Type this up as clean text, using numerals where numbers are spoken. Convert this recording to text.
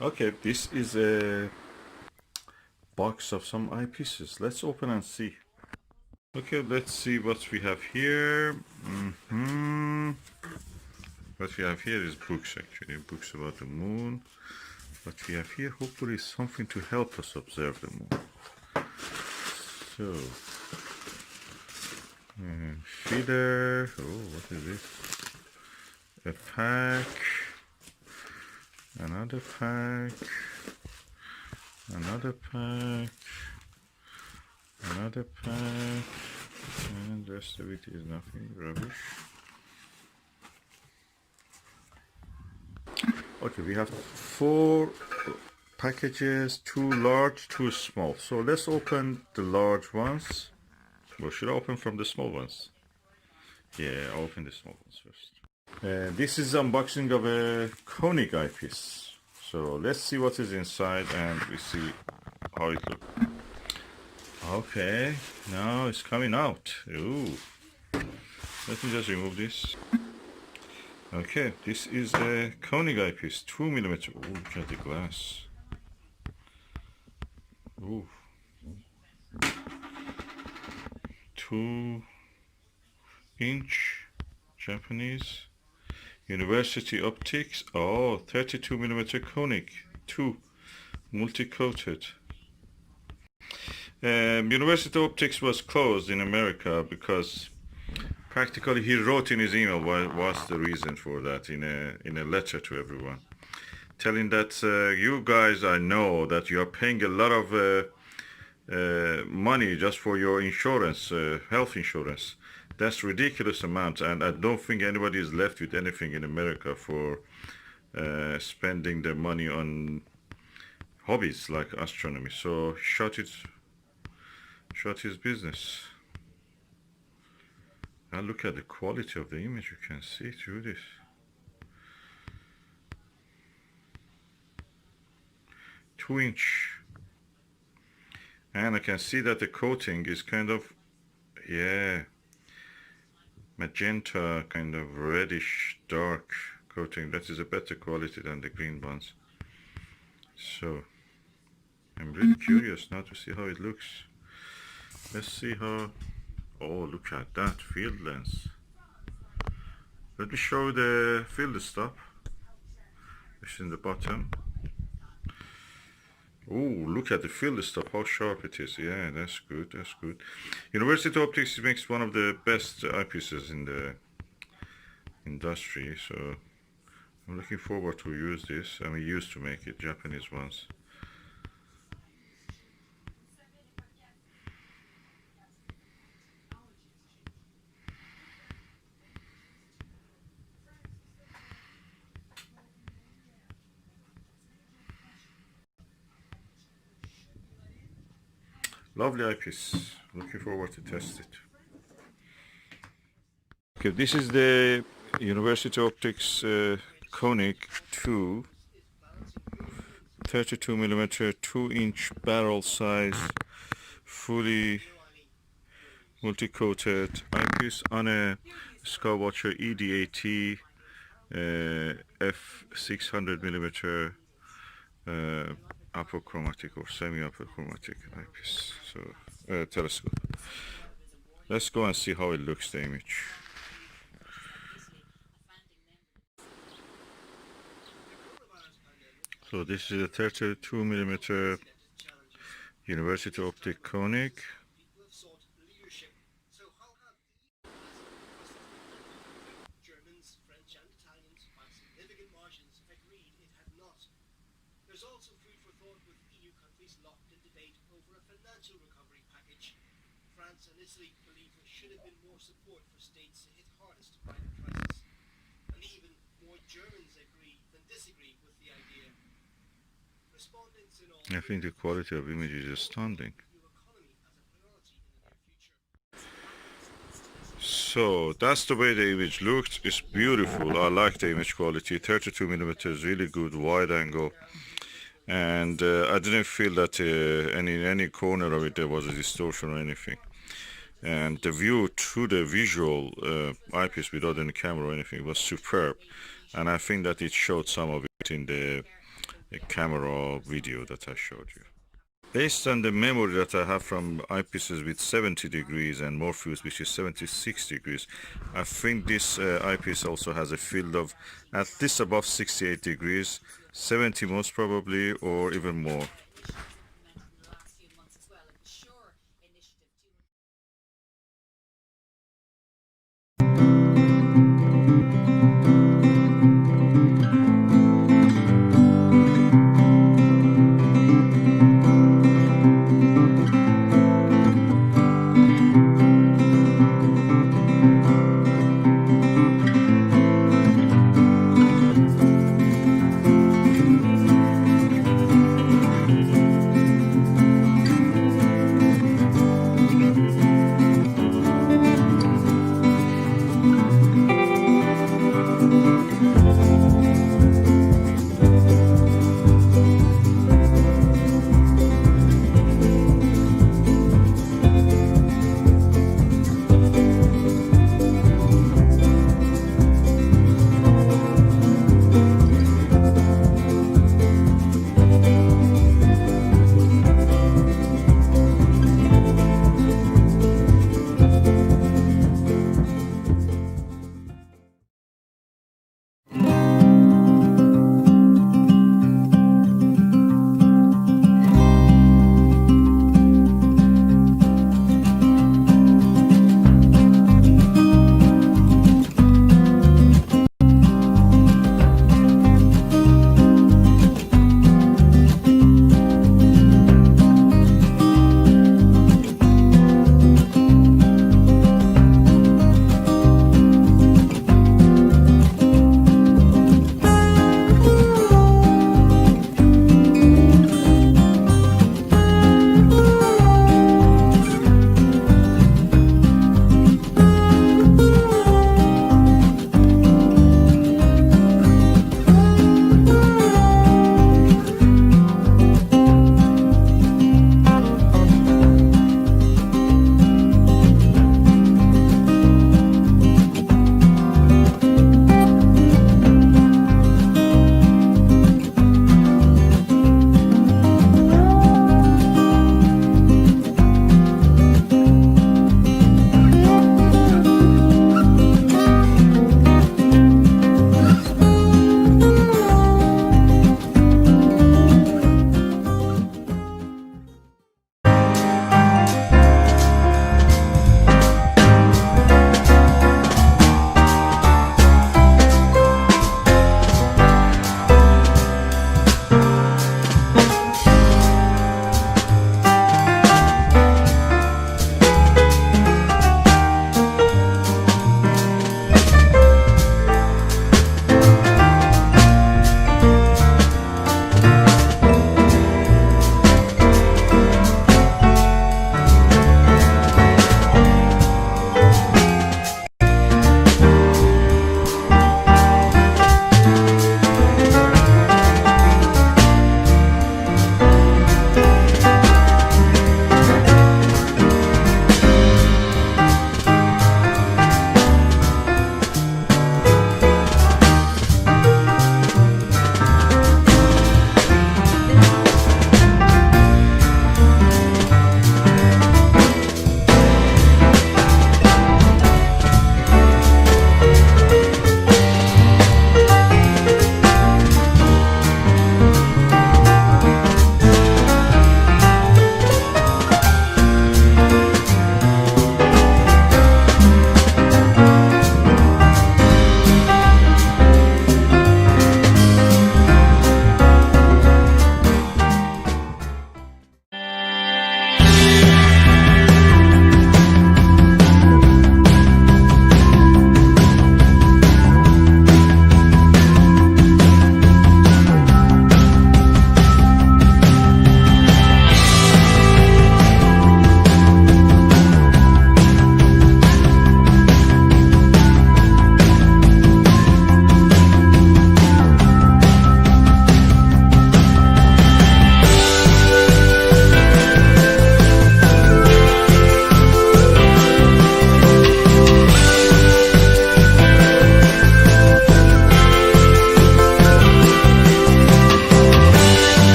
Okay, this is a box of some eyepieces. Let's open and see. Okay, let's see what we have here. What we have here is books, actually, books about the moon. What we have here, hopefully, is something to help us observe the moon. So, feeder. Oh, what is this? A pack. Another pack. Another pack. Another pack. And the rest of it is nothing, rubbish. Okay, we have 4 packages, 2 large, 2 small. So let's open the large ones. Or should I open from the small ones? Yeah, I'll open the small ones first. This is unboxing of a Konig eyepiece. So let's see what is inside and we see how it looks. Okay, now it's coming out. Ooh. Let me just remove this. Okay, this is a Konig eyepiece, 2mm. Oh, look at the glass. Ooh. 2-inch Japanese University Optics. Oh, 32mm Konig, 2 multi-coated. University Optics was closed in America because practically he wrote in his email what was the reason for that in a letter to everyone, telling that you guys, I know that you are paying a lot of money just for your insurance, health insurance. That's ridiculous amount, and I don't think anybody is left with anything in America for spending their money on hobbies like astronomy. So shut his business. Now look at the quality of the image. You can see through this. 2-inch. And I can see that the coating is kind of, yeah, magenta, kind of reddish dark coating. That is a better quality than the green ones. So I'm really curious now to see how it looks. Let's see how. Oh, look at that field lens. Let me show the field stop, which is in the bottom. Oh, look at the field stop, how sharp it is. Yeah, that's good, that's good. University Optics makes one of the best eyepieces in the industry, so I'm looking forward to use this. I mean, used to make it, Japanese ones. Lovely eyepiece. Looking forward to test it. Okay, this is the University Optics Konig 2 32mm 2-inch barrel size, fully multi-coated eyepiece on a Skywatcher EDAT f600mm apochromatic or semi-apochromatic eyepiece, so telescope. Let's go and see how it looks, the image. So this is a 32mm University Optic Konig. There's also food for thought with EU countries locked in debate over a financial recovery package. France and Italy believe there should have been more support for states hit hardest by the crisis. And even more Germans agree than disagree with the idea. Respondents in all I think the quality of image is astounding. So that's the way the image looked. It's beautiful. I like the image quality. 32mm is really good, wide angle. And I didn't feel that in any corner of it there was a distortion or anything. And the view through the visual eyepiece without any camera or anything was superb. And I think that it showed some of it in the a camera video that I showed you. Based on the memory that I have from eyepieces with 70 degrees and Morpheus which is 76 degrees, I think this eyepiece also has a field of at least above 68 degrees, 70 most probably, or even more.